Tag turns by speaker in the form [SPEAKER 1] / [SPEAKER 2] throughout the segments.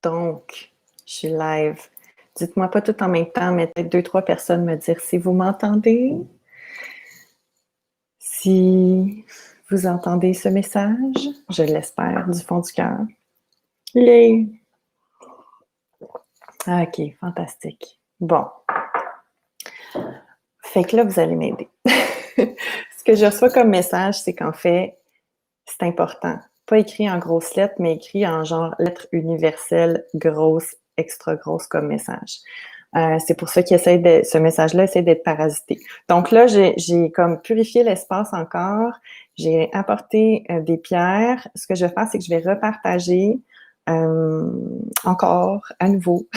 [SPEAKER 1] Donc, je suis live. Dites-moi pas tout en même temps, mais peut-être 2-3 personnes me dire si vous m'entendez. Si vous entendez ce message, je l'espère du fond du cœur. Yay! OK, fantastique. Bon. Fait que là, vous allez m'aider. Ce que je reçois comme message, c'est qu'en fait, c'est important. Pas écrit en grosses lettres, mais écrit en genre lettres universelles grosses, extra grosses comme message. C'est pour ça ce message-là essaie d'être parasité. Donc là, j'ai comme purifié l'espace encore. J'ai apporté des pierres. Ce que je vais faire, c'est que je vais repartager encore à nouveau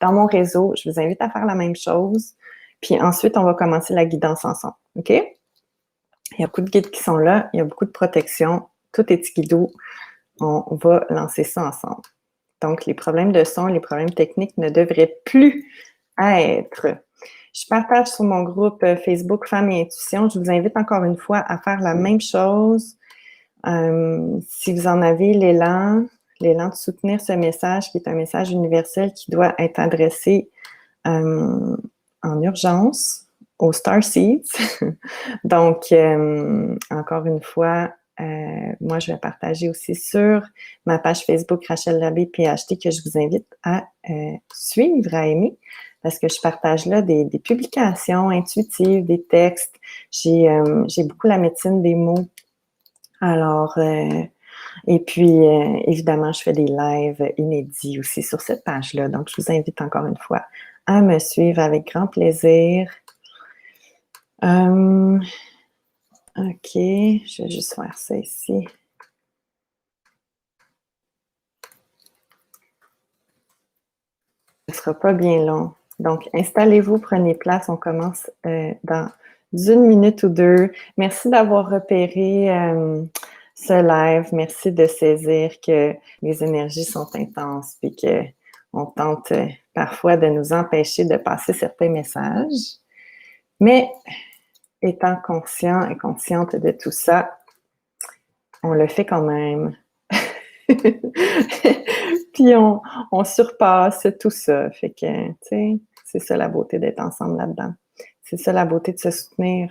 [SPEAKER 1] dans mon réseau. Je vous invite à faire la même chose. Puis ensuite, on va commencer la guidance ensemble. OK? Il y a beaucoup de guides qui sont là. Il y a beaucoup de protection. Tout est guidou. On va lancer ça ensemble. Donc, les problèmes de son, les problèmes techniques ne devraient plus être. Je partage sur mon groupe Facebook Femmes et Intuition. Je vous invite encore une fois à faire la même chose. Si vous en avez l'élan de soutenir ce message qui est un message universel qui doit être adressé en urgence aux Starseeds. Donc, encore une fois, moi, je vais partager aussi sur ma page Facebook Rachel Labbé PhD que je vous invite à suivre, à aimer, parce que je partage là des publications intuitives, des textes. J'ai beaucoup la médecine des mots. Alors, et puis, évidemment, je fais des lives inédits aussi sur cette page-là. Donc, je vous invite encore une fois à me suivre avec grand plaisir. OK, je vais juste faire ça ici. Ce ne sera pas bien long. Donc, installez-vous, prenez place. On commence dans 1 minute ou 2. Merci d'avoir repéré ce live. Merci de saisir que les énergies sont intenses et qu'on tente parfois de nous empêcher de passer certains messages. Mais étant conscient et consciente de tout ça, on le fait quand même. Puis on surpasse tout ça. Fait que, tu sais, c'est ça la beauté d'être ensemble là-dedans. C'est ça la beauté de se soutenir.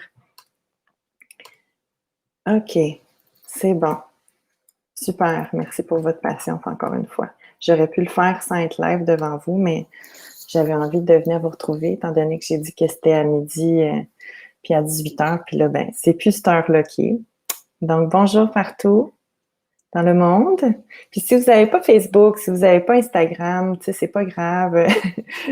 [SPEAKER 1] OK, c'est bon. Super, merci pour votre patience encore une fois. J'aurais pu le faire sans être live devant vous, mais j'avais envie de venir vous retrouver, étant donné que j'ai dit que c'était à midi, puis à 18h, puis là, ben, c'est plus cette heure-là qui est. Donc, bonjour partout dans le monde. Puis si vous n'avez pas Facebook, si vous n'avez pas Instagram, tu sais, c'est pas grave.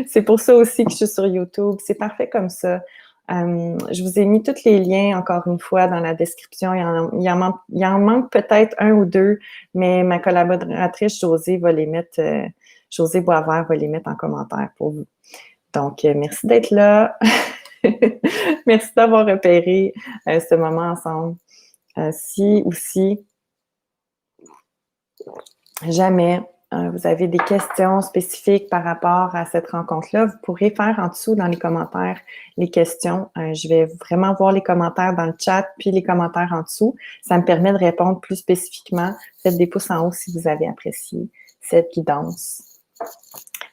[SPEAKER 1] C'est pour ça aussi que je suis sur YouTube. C'est parfait comme ça. Je vous ai mis tous les liens, encore une fois, dans la description. Il en manque peut-être un ou deux, mais ma collaboratrice Josée va les mettre, Josée Boisvert va les mettre en commentaire pour vous. Donc, merci d'être là. Merci d'avoir repéré ce moment ensemble. Si aussi, jamais vous avez des questions spécifiques par rapport à cette rencontre-là, vous pourrez faire en dessous dans les commentaires les questions. Je vais vraiment voir les commentaires dans le chat puis les commentaires en dessous. Ça me permet de répondre plus spécifiquement. Faites des pouces en haut si vous avez apprécié cette guidance.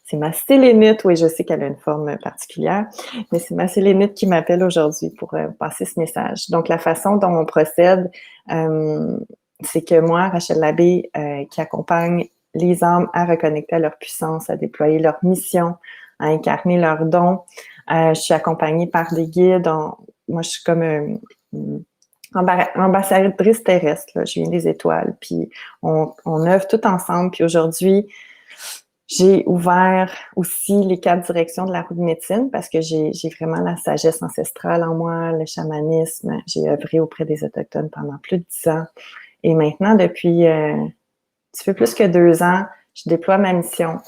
[SPEAKER 1] C'est ma sélénite, oui, je sais qu'elle a une forme particulière, mais c'est ma sélénite qui m'appelle aujourd'hui pour passer ce message. Donc, la façon dont on procède, c'est que moi, Rachel Labbé, qui accompagne les âmes à reconnecter à leur puissance, à déployer leur mission, à incarner leurs dons. Je suis accompagnée par des guides. Moi, je suis comme ambassadrice terrestre. Là. Je viens des étoiles. Puis, on œuvre tout ensemble. Puis aujourd'hui, j'ai ouvert aussi les 4 directions de la roue de médecine parce que j'ai vraiment la sagesse ancestrale en moi, le chamanisme. J'ai œuvré auprès des Autochtones pendant plus de 10 ans. Et maintenant, depuis un petit peu plus que 2 ans, je déploie ma mission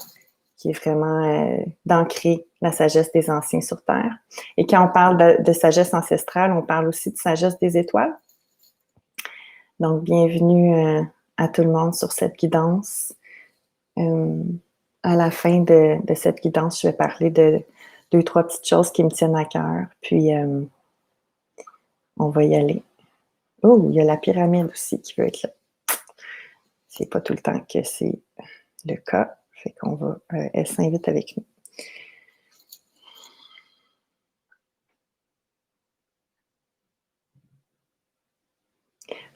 [SPEAKER 1] qui est vraiment d'ancrer la sagesse des anciens sur Terre. Et quand on parle de sagesse ancestrale, on parle aussi de sagesse des étoiles. Donc, bienvenue à tout le monde sur cette guidance. À la fin de cette guidance, je vais parler de 2-3 petites choses qui me tiennent à cœur. Puis, on va y aller. Oh, il y a la pyramide aussi qui veut être là. C'est pas tout le temps que c'est le cas. Fait qu'on va, elle s'invite avec nous.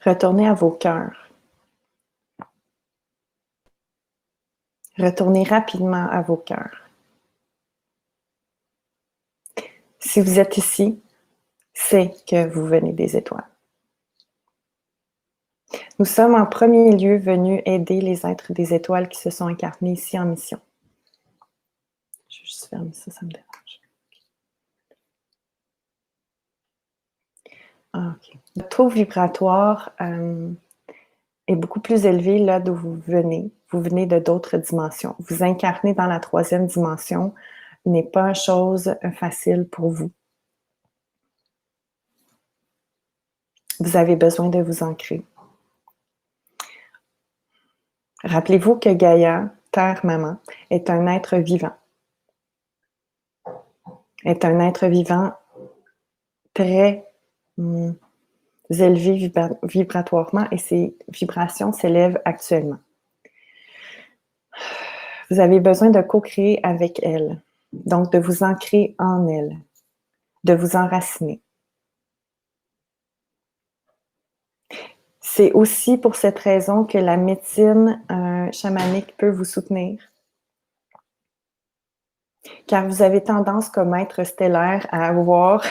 [SPEAKER 1] Retournez à vos cœurs. Retournez rapidement à vos cœurs. Si vous êtes ici, c'est que vous venez des étoiles. Nous sommes en premier lieu venus aider les êtres des étoiles qui se sont incarnés ici en mission. Je vais juste fermer ça, ça me dérange. OK. Le taux vibratoire est beaucoup plus élevé là d'où vous venez. Vous venez de d'autres dimensions. Vous incarnez dans la 3e dimension n'est pas chose facile pour vous. Vous avez besoin de vous ancrer. Rappelez-vous que Gaïa, Terre-Maman, est un être vivant. Est un être vivant très élevé vibratoirement et ses vibrations s'élèvent actuellement. Vous avez besoin de co-créer avec elle, donc de vous ancrer en elle, de vous enraciner. C'est aussi pour cette raison que la médecine chamanique peut vous soutenir. Car vous avez tendance comme être stellaire à avoir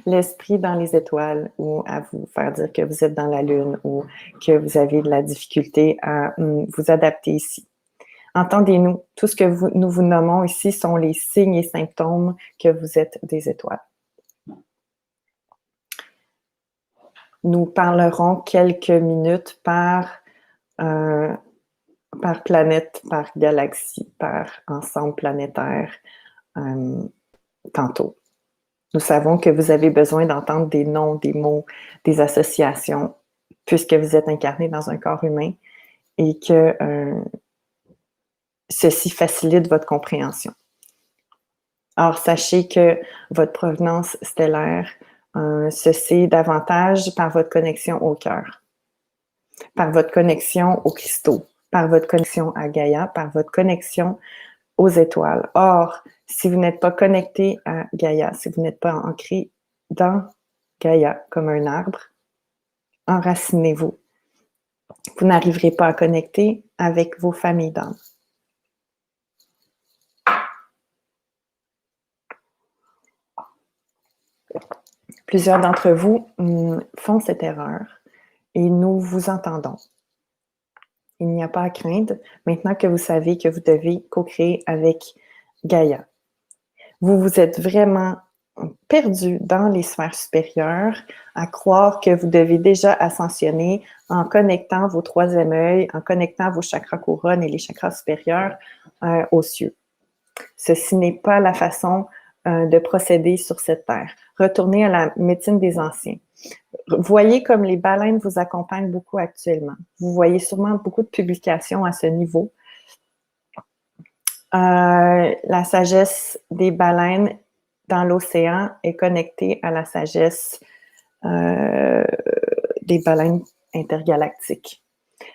[SPEAKER 1] l'esprit dans les étoiles ou à vous faire dire que vous êtes dans la lune ou que vous avez de la difficulté à vous adapter ici. Entendez-nous, tout ce que nous vous nommons ici sont les signes et symptômes que vous êtes des étoiles. Nous parlerons quelques minutes par planète, par galaxie, par ensemble planétaire tantôt. Nous savons que vous avez besoin d'entendre des noms, des mots, des associations, puisque vous êtes incarné dans un corps humain et que ceci facilite votre compréhension. Or, sachez que votre provenance stellaire se sait davantage par votre connexion au cœur, par votre connexion aux cristaux, par votre connexion à Gaïa, par votre connexion aux étoiles. Or, si vous n'êtes pas connecté à Gaïa, si vous n'êtes pas ancré dans Gaïa comme un arbre, enracinez-vous. Vous n'arriverez pas à connecter avec vos familles d'âmes. Plusieurs d'entre vous font cette erreur et nous vous entendons. Il n'y a pas à craindre maintenant que vous savez que vous devez co-créer avec Gaïa. Vous vous êtes vraiment perdu dans les sphères supérieures à croire que vous devez déjà ascensionner en connectant vos 3e œils, en connectant vos chakras couronnes et les chakras supérieurs aux cieux. Ceci n'est pas la façon de procéder sur cette terre. Retournez à la médecine des anciens. Voyez comme les baleines vous accompagnent beaucoup actuellement. Vous voyez sûrement beaucoup de publications à ce niveau. La sagesse des baleines dans l'océan est connectée à la sagesse des baleines intergalactiques.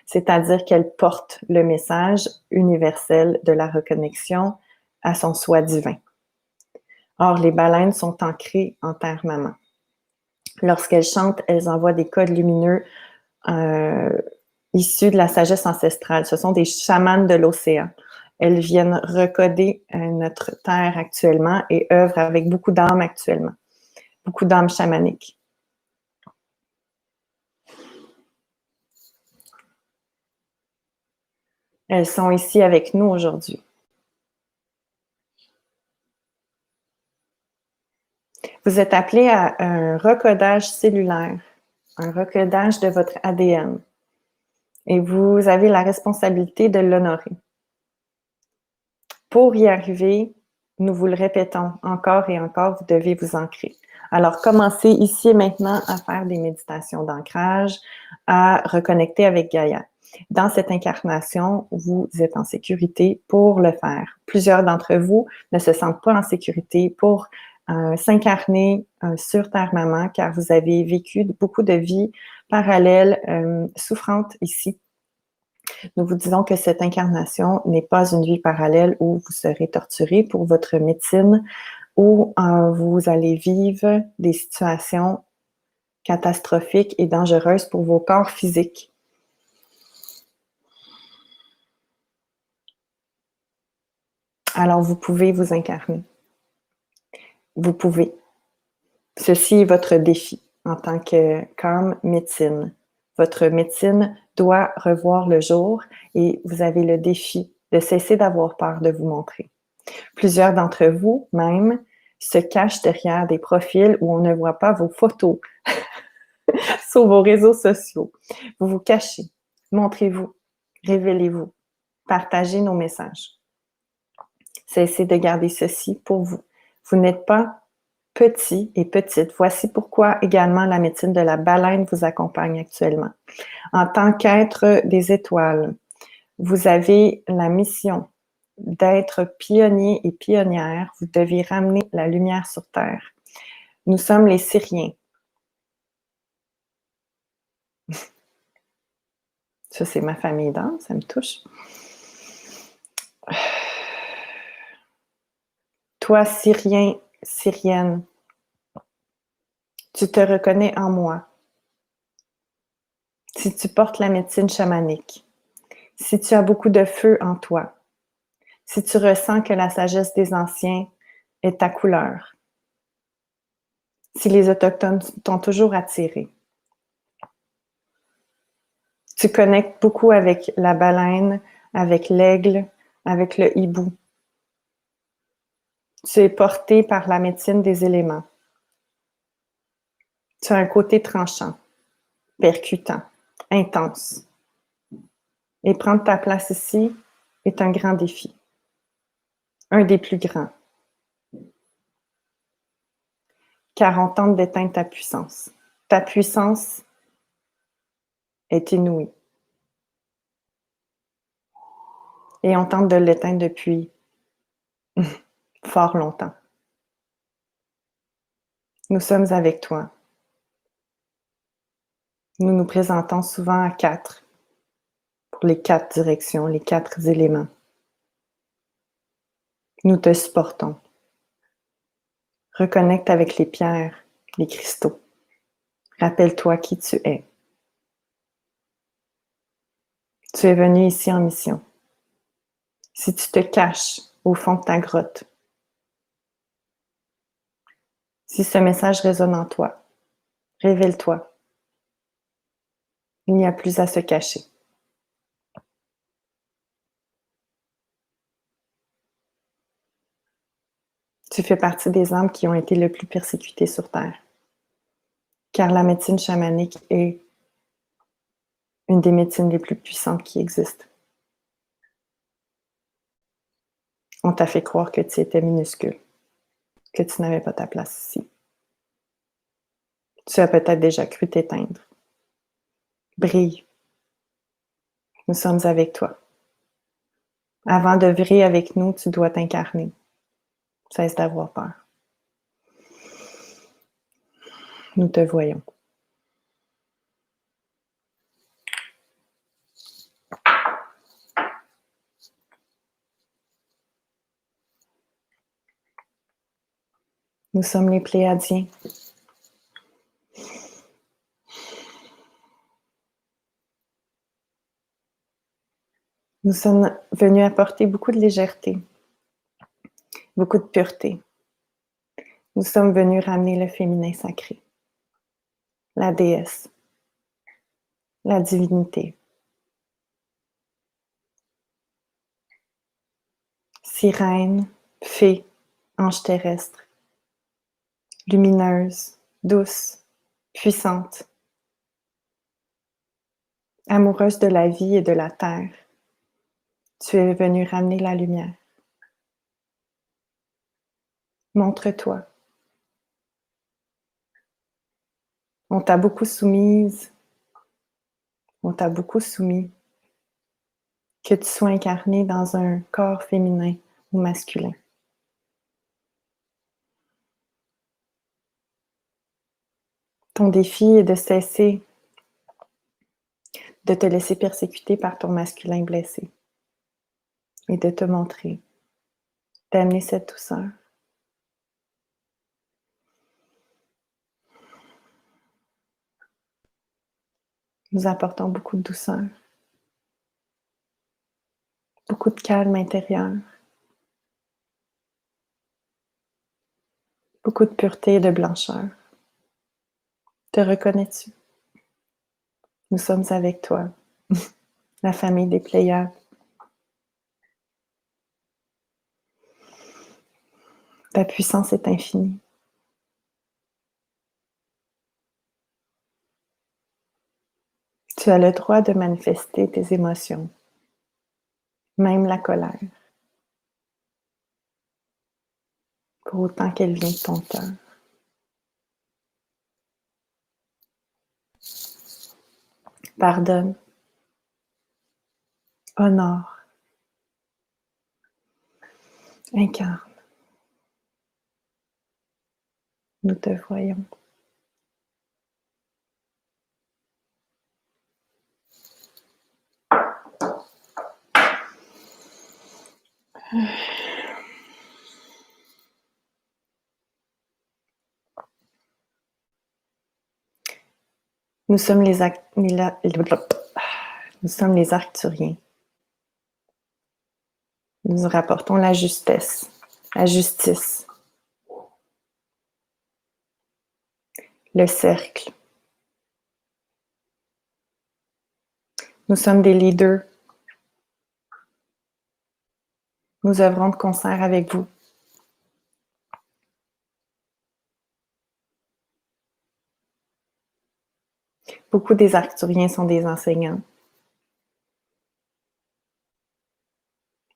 [SPEAKER 1] C'est-à-dire qu'elle porte le message universel de la reconnexion à son soi divin. Or, les baleines sont ancrées en Terre-Maman. Lorsqu'elles chantent, elles envoient des codes lumineux issus de la sagesse ancestrale. Ce sont des chamanes de l'océan. Elles viennent recoder notre Terre actuellement et œuvrent avec beaucoup d'âmes actuellement, beaucoup d'âmes chamaniques. Elles sont ici avec nous aujourd'hui. Vous êtes appelé à un recodage cellulaire, un recodage de votre ADN. Et vous avez la responsabilité de l'honorer. Pour y arriver, nous vous le répétons encore et encore, vous devez vous ancrer. Alors, commencez ici et maintenant à faire des méditations d'ancrage, à reconnecter avec Gaïa. Dans cette incarnation, vous êtes en sécurité pour le faire. Plusieurs d'entre vous ne se sentent pas en sécurité pour s'incarner sur Terre-Maman car vous avez vécu beaucoup de vies parallèles souffrantes ici. Nous vous disons que cette incarnation n'est pas une vie parallèle où vous serez torturé pour votre médecine, où vous allez vivre des situations catastrophiques et dangereuses pour vos corps physiques. Alors, vous pouvez vous incarner. Vous pouvez. Ceci est votre défi en tant qu'âme médecine. Votre médecine doit revoir le jour et vous avez le défi de cesser d'avoir peur de vous montrer. Plusieurs d'entre vous, même, se cachent derrière des profils où on ne voit pas vos photos sur vos réseaux sociaux. Vous vous cachez. Montrez-vous. Révélez-vous. Partagez nos messages. Cessez de garder ceci pour vous. Vous n'êtes pas petit et petite. Voici pourquoi également la médecine de la baleine vous accompagne actuellement. En tant qu'être des étoiles, vous avez la mission d'être pionnier et pionnière. Vous devez ramener la lumière sur Terre. Nous sommes les Syriens. Ça, c'est ma famille d'âme, ça me touche. Toi, Syrien, Syrienne, tu te reconnais en moi. Si tu portes la médecine chamanique, si tu as beaucoup de feu en toi, si tu ressens que la sagesse des anciens est ta couleur, si les autochtones t'ont toujours attiré, tu connectes beaucoup avec la baleine, avec l'aigle, avec le hibou. Tu es porté par la médecine des éléments. Tu as un côté tranchant, percutant, intense. Et prendre ta place ici est un grand défi. Un des plus grands. Car on tente d'éteindre ta puissance. Ta puissance est inouïe. Et on tente de l'éteindre depuis fort longtemps. Nous sommes avec toi. Nous nous présentons souvent à 4 pour les 4 directions, les 4 éléments. Nous te supportons. Reconnecte avec les pierres, les cristaux. Rappelle-toi qui tu es. Tu es venu ici en mission. Si tu te caches au fond de ta grotte, si ce message résonne en toi, révèle-toi. Il n'y a plus à se cacher. Tu fais partie des âmes qui ont été le plus persécutées sur Terre. Car la médecine chamanique est une des médecines les plus puissantes qui existent. On t'a fait croire que tu étais minuscule, que tu n'avais pas ta place ici. Tu as peut-être déjà cru t'éteindre. Brille. Nous sommes avec toi. Avant de briller avec nous, tu dois t'incarner. Cesse d'avoir peur. Nous te voyons. Nous sommes les Pléiadiens. Nous sommes venus apporter beaucoup de légèreté, beaucoup de pureté. Nous sommes venus ramener le féminin sacré, la déesse, la divinité. Sirène, fée, ange terrestre, lumineuse, douce, puissante, amoureuse de la vie et de la terre. Tu es venue ramener la lumière. Montre-toi. On t'a beaucoup soumise. On t'a beaucoup soumis. Que tu sois incarné dans un corps féminin ou masculin. Ton défi est de cesser de te laisser persécuter par ton masculin blessé et de te montrer, d'amener cette douceur. Nous apportons beaucoup de douceur, beaucoup de calme intérieur, beaucoup de pureté et de blancheur. Te reconnais-tu? Nous sommes avec toi, la famille des Pléiades. Ta puissance est infinie. Tu as le droit de manifester tes émotions, même la colère, pour autant qu'elle vient de ton cœur. Pardonne, honore, incarne. Nous te voyons. Nous sommes les Arcturiens. Nous rapportons la justesse, la justice, le cercle. Nous sommes des leaders. Nous œuvrons de concert avec vous. Beaucoup des Arcturiens sont des enseignants.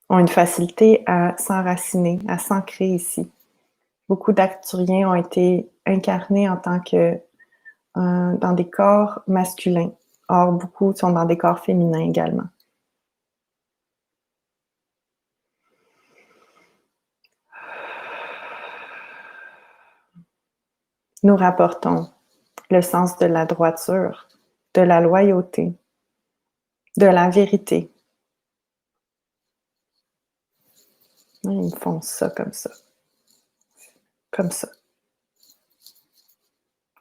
[SPEAKER 1] Ont une facilité à s'enraciner, à s'ancrer ici. Beaucoup d'Arcturiens ont été incarnés en tant que dans des corps masculins. Or, beaucoup sont dans des corps féminins également. Nous rapportons le sens de la droiture, de la loyauté, de la vérité. Ils me font ça, comme ça,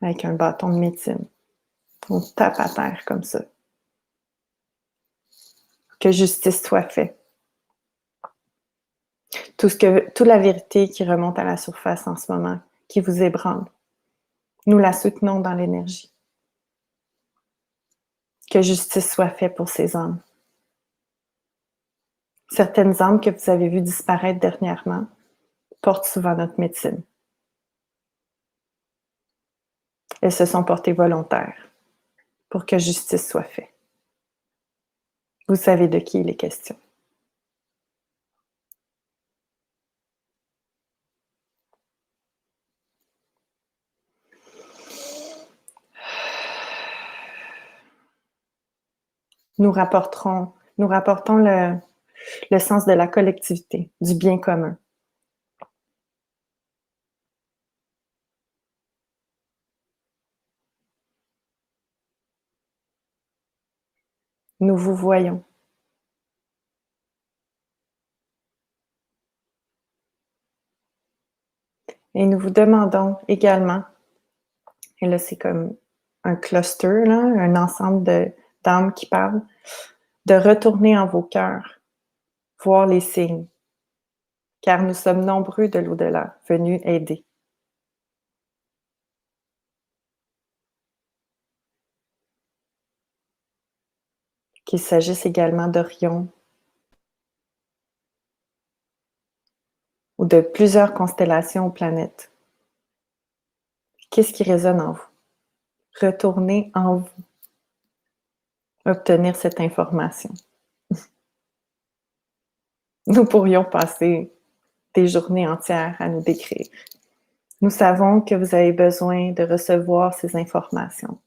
[SPEAKER 1] avec un bâton de médecine. On tape à terre comme ça. Que justice soit faite. Toute la vérité qui remonte à la surface en ce moment, qui vous ébranle, nous la soutenons dans l'énergie. Que justice soit faite pour ces âmes. Certaines âmes que vous avez vues disparaître dernièrement portent souvent notre médecine. Elles se sont portées volontaires pour que justice soit faite. Vous savez de qui il est question. Nous rapportons le sens de la collectivité, du bien commun. Nous vous voyons. Et nous vous demandons également, et là c'est comme un cluster, là, un ensemble d'âmes qui parlent, de retourner en vos cœurs, voir les signes, car nous sommes nombreux de l'au-delà, venus aider. Qu'il s'agisse également d'Orion ou de plusieurs constellations ou planètes. Qu'est-ce qui résonne en vous? Retournez en vous. Obtenir cette information. Nous pourrions passer des journées entières à nous décrire. Nous savons que vous avez besoin de recevoir ces informations.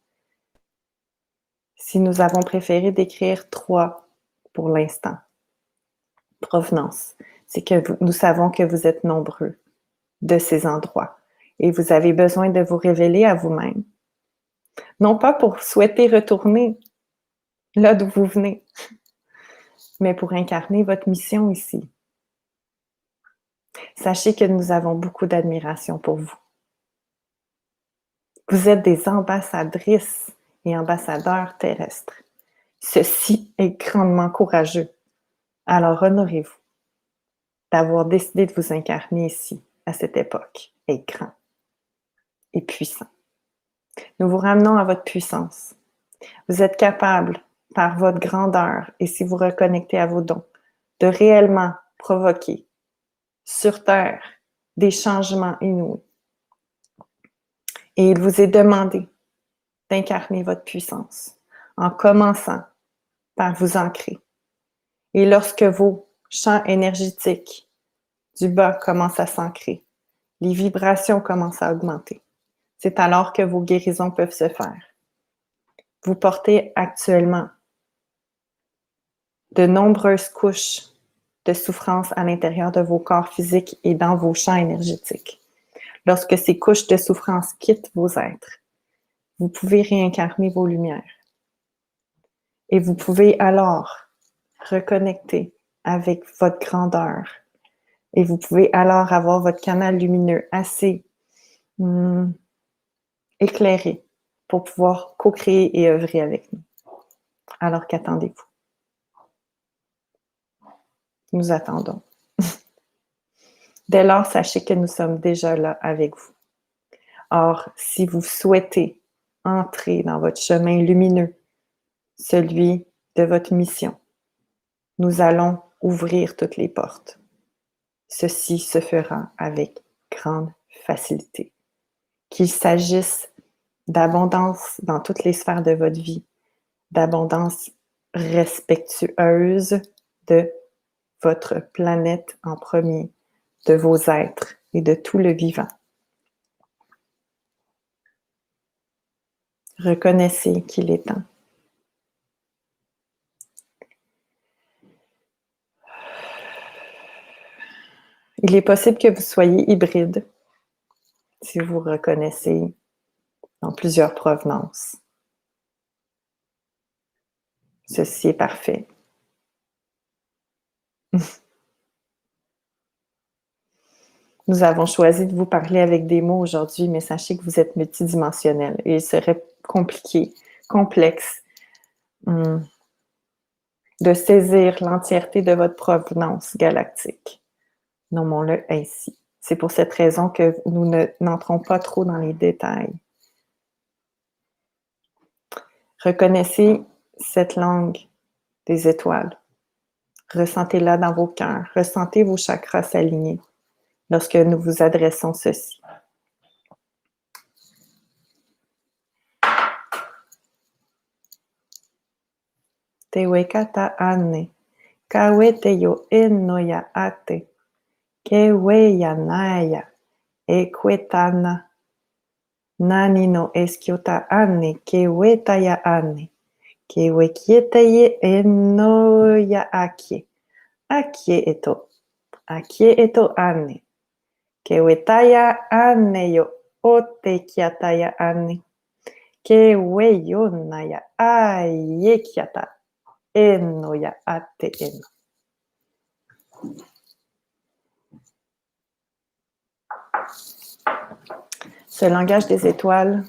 [SPEAKER 1] Si nous avons préféré décrire 3 pour l'instant, provenance, c'est que nous savons que vous êtes nombreux de ces endroits et vous avez besoin de vous révéler à vous-même. Non pas pour souhaiter retourner, là d'où vous venez, mais pour incarner votre mission ici. Sachez que nous avons beaucoup d'admiration pour vous. Vous êtes des ambassadrices et ambassadeurs terrestres. Ceci est grandement courageux. Alors honorez-vous d'avoir décidé de vous incarner ici, à cette époque, est grand et puissant. Nous vous ramenons à votre puissance. Vous êtes capable, par votre grandeur et si vous reconnectez à vos dons, de réellement provoquer sur Terre des changements inouïs. Et il vous est demandé d'incarner votre puissance en commençant par vous ancrer. Et lorsque vos champs énergétiques du bas commencent à s'ancrer, les vibrations commencent à augmenter. C'est alors que vos guérisons peuvent se faire. Vous portez actuellement de nombreuses couches de souffrance à l'intérieur de vos corps physiques et dans vos champs énergétiques. Lorsque ces couches de souffrance quittent vos êtres, vous pouvez réincarner vos lumières. Et vous pouvez alors reconnecter avec votre grandeur. Et vous pouvez alors avoir votre canal lumineux assez éclairé pour pouvoir co-créer et œuvrer avec nous. Alors qu'attendez-vous? Nous attendons. Dès lors, sachez que nous sommes déjà là avec vous. Or, si vous souhaitez entrer dans votre chemin lumineux, celui de votre mission, nous allons ouvrir toutes les portes. Ceci se fera avec grande facilité. Qu'il s'agisse d'abondance dans toutes les sphères de votre vie, d'abondance respectueuse de votre planète en premier, de vos êtres et de tout le vivant. Reconnaissez qu'il est temps. Il est possible que vous soyez hybride si vous reconnaissez dans plusieurs provenances. Ceci est parfait. Nous avons choisi de vous parler avec des mots aujourd'hui, mais sachez que vous êtes multidimensionnel et il serait compliqué, complexe de saisir l'entièreté de votre provenance galactique. Nommons-le ainsi. C'est pour cette raison que nous n'entrons pas trop dans les détails. Reconnaissez cette langue des étoiles. Ressentez-la dans vos cœurs. Ressentez vos chakras s'aligner lorsque nous vous adressons ceci. Te wekata ane, kawe te yo ennoya ate, ke weya naya, e kwetana, nani no eskiota ane, ke wetaya ane, ke wekieteye ennoya akie, akie eto ane, ke wetaya ane yo ote kiataya ane, ke weyo naya aye kiata. Ennoya ate eno. Ce langage des étoiles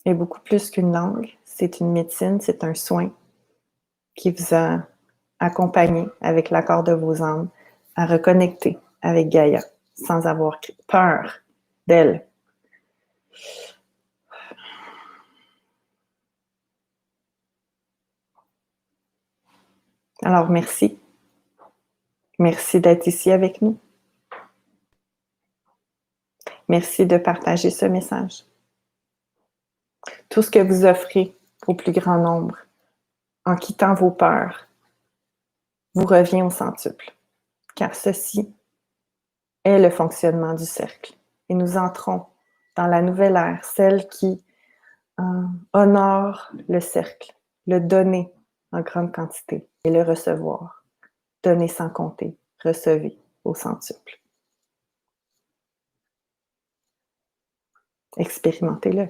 [SPEAKER 1] est beaucoup plus qu'une langue. C'est une médecine, c'est un soin qui vous a accompagné avec l'accord de vos âmes à reconnecter avec Gaïa sans avoir peur d'elle. Alors, merci. Merci d'être ici avec nous. Merci de partager ce message. Tout ce que vous offrez au plus grand nombre, en quittant vos peurs, vous revient au centuple, car ceci est le fonctionnement du cercle. Et nous entrons dans la nouvelle ère, celle qui honore le cercle, le donner en grande quantité et le recevoir. Donner sans compter, recevez au centuple. Expérimentez-le.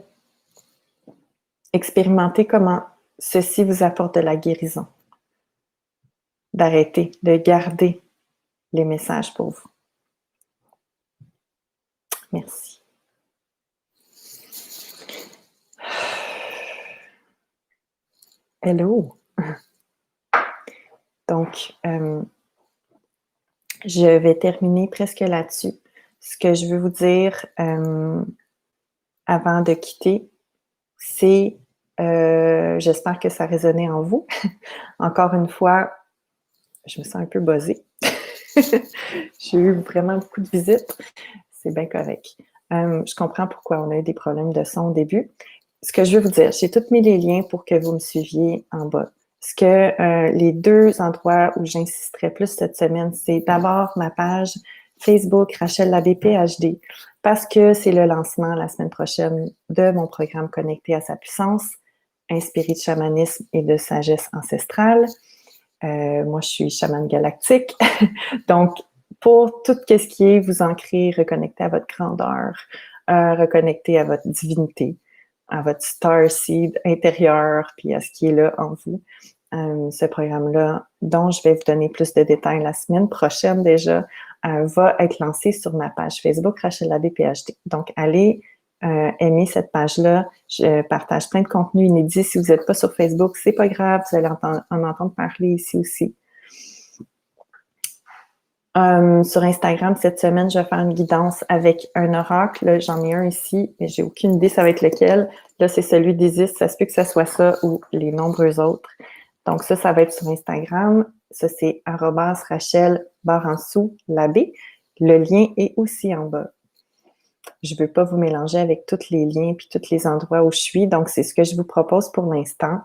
[SPEAKER 1] Expérimentez comment ceci vous apporte de la guérison. D'arrêter, de garder les messages pour vous. Merci. Hello! Donc, je vais terminer presque là-dessus. Ce que je veux vous dire avant de quitter, c'est, j'espère que ça résonnait en vous. Encore une fois, je me sens un peu buzzée. J'ai eu vraiment beaucoup de visites. C'est bien correct. Je comprends pourquoi on a eu des problèmes de son au début. Ce que je veux vous dire, j'ai tous mis les liens pour que vous me suiviez en bas. Ce que les deux endroits où j'insisterai plus cette semaine, c'est d'abord ma page Facebook Rachel Labé PhD, parce que c'est le lancement la semaine prochaine de mon programme Connecté à sa puissance, inspiré de chamanisme et de sagesse ancestrale. Moi, je suis chamane galactique. Donc, pour tout ce qui est vous ancrer, reconnecter à votre grandeur, reconnecter à votre divinité, à votre star seed intérieur, puis à ce qui est là en vous. Ce programme-là, dont je vais vous donner plus de détails la semaine prochaine déjà, va être lancé sur ma page Facebook Rachel Labé PhD. Donc, allez aimer cette page-là. Je partage plein de contenus inédits. Si vous n'êtes pas sur Facebook, c'est pas grave, vous allez en entendre parler ici aussi. Sur Instagram, cette semaine, je vais faire une guidance avec un oracle. J'en ai un ici, mais j'ai aucune idée ça va être lequel. Là, c'est celui d'Isis. Ça se peut que ce soit ça ou les nombreux autres. Donc ça va être sur Instagram. Ça, c'est @Rachel Labé. Le lien est aussi en bas. Je ne veux pas vous mélanger avec tous les liens puis tous les endroits où je suis. Donc, c'est ce que je vous propose pour l'instant.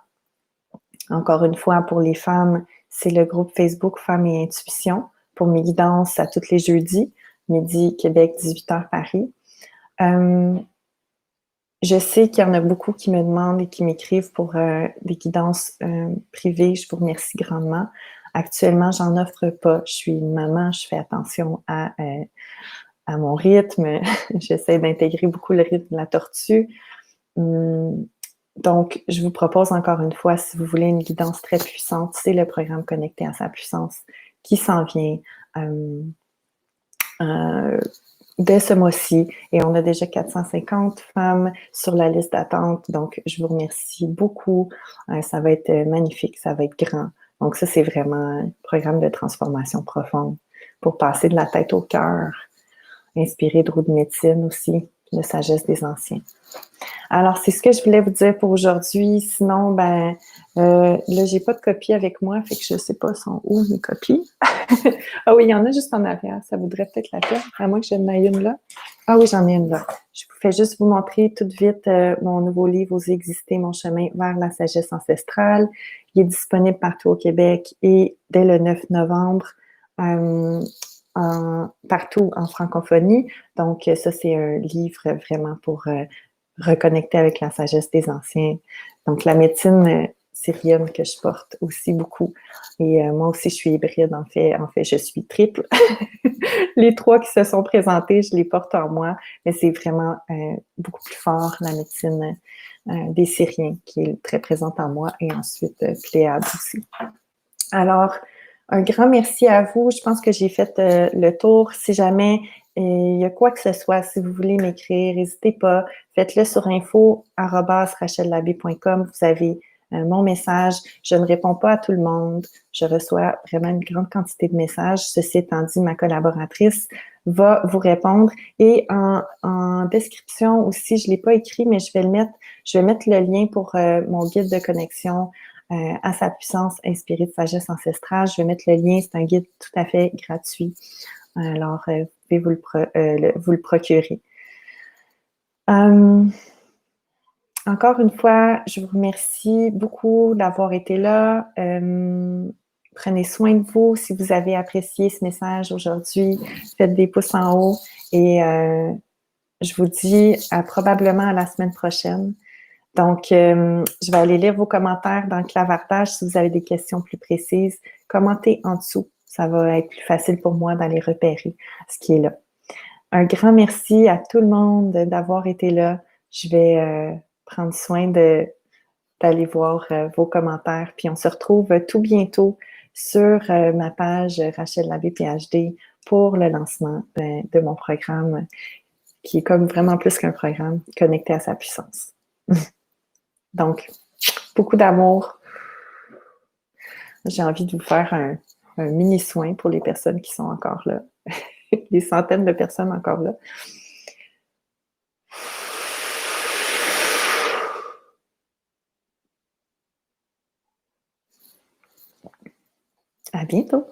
[SPEAKER 1] Encore une fois, pour les femmes, c'est le groupe Facebook Femmes et Intuition pour mes guidances à tous les jeudis, midi Québec, 18h Paris. Je sais qu'il y en a beaucoup qui me demandent et qui m'écrivent pour des guidances privées. Je vous remercie grandement. Actuellement, j'en offre pas. Je suis une maman, je fais attention à mon rythme. J'essaie d'intégrer beaucoup le rythme de la tortue. Donc, je vous propose encore une fois, si vous voulez une guidance très puissante, c'est le programme Connecté à sa puissance qui s'en vient dès ce mois-ci. Et on a déjà 450 femmes sur la liste d'attente. Donc, je vous remercie beaucoup. Ça va être magnifique, ça va être grand. Donc, ça, c'est vraiment un programme de transformation profonde pour passer de la tête au cœur, inspiré de roue de médecine aussi, de sagesse des anciens. Alors, c'est ce que je voulais vous dire pour aujourd'hui. Sinon, là, j'ai pas de copie avec moi, fait que je sais pas sont où mes copies. Ah oui, il y en a juste en arrière. Ça vaudrait peut-être la peine, à moins que j'en ai une là. Ah oui, j'en ai une là. Je fais juste vous montrer tout de vite mon nouveau livre « Oser exister, mon chemin vers la sagesse ancestrale ». Il est disponible partout au Québec et dès le 9 novembre, partout en francophonie. Donc, ça, c'est un livre vraiment pour reconnecter avec la sagesse des anciens. Donc, la médecine syrienne que je porte aussi beaucoup. Et moi aussi, je suis hybride. En fait, je suis triple. Les trois qui se sont présentés, je les porte en moi, mais c'est vraiment beaucoup plus fort, la médecine des Syriens, qui est très présente en moi, et ensuite Pléiade aussi. Alors, un grand merci à vous. Je pense que j'ai fait le tour. Si jamais il y a quoi que ce soit, si vous voulez m'écrire, n'hésitez pas. Faites-le sur info@rachellabé.com. Vous avez mon message. Je ne réponds pas à tout le monde. Je reçois vraiment une grande quantité de messages. Ceci étant dit, ma collaboratrice va vous répondre. Et en description aussi, je ne l'ai pas écrit, mais je vais mettre le lien pour mon guide de connexion à sa puissance inspirée de sagesse ancestrale. Je vais mettre le lien, c'est un guide tout à fait gratuit. Alors, vous pouvez vous le procurer. Encore une fois, je vous remercie beaucoup d'avoir été là. Prenez soin de vous. Si vous avez apprécié ce message aujourd'hui, faites des pouces en haut et je vous dis probablement à la semaine prochaine. Donc, je vais aller lire vos commentaires dans le clavardage. Si vous avez des questions plus précises, commentez en dessous. Ça va être plus facile pour moi d'aller repérer ce qui est là. Un grand merci à tout le monde d'avoir été là. Je vais prendre soin de d'aller voir vos commentaires. Puis on se retrouve tout bientôt sur ma page Rachel Labbé PhD pour le lancement de mon programme qui est comme vraiment plus qu'un programme connecté à sa puissance. Donc, beaucoup d'amour. J'ai envie de vous faire un mini soin pour les personnes qui sont encore là. Les centaines de personnes encore là. À bientôt!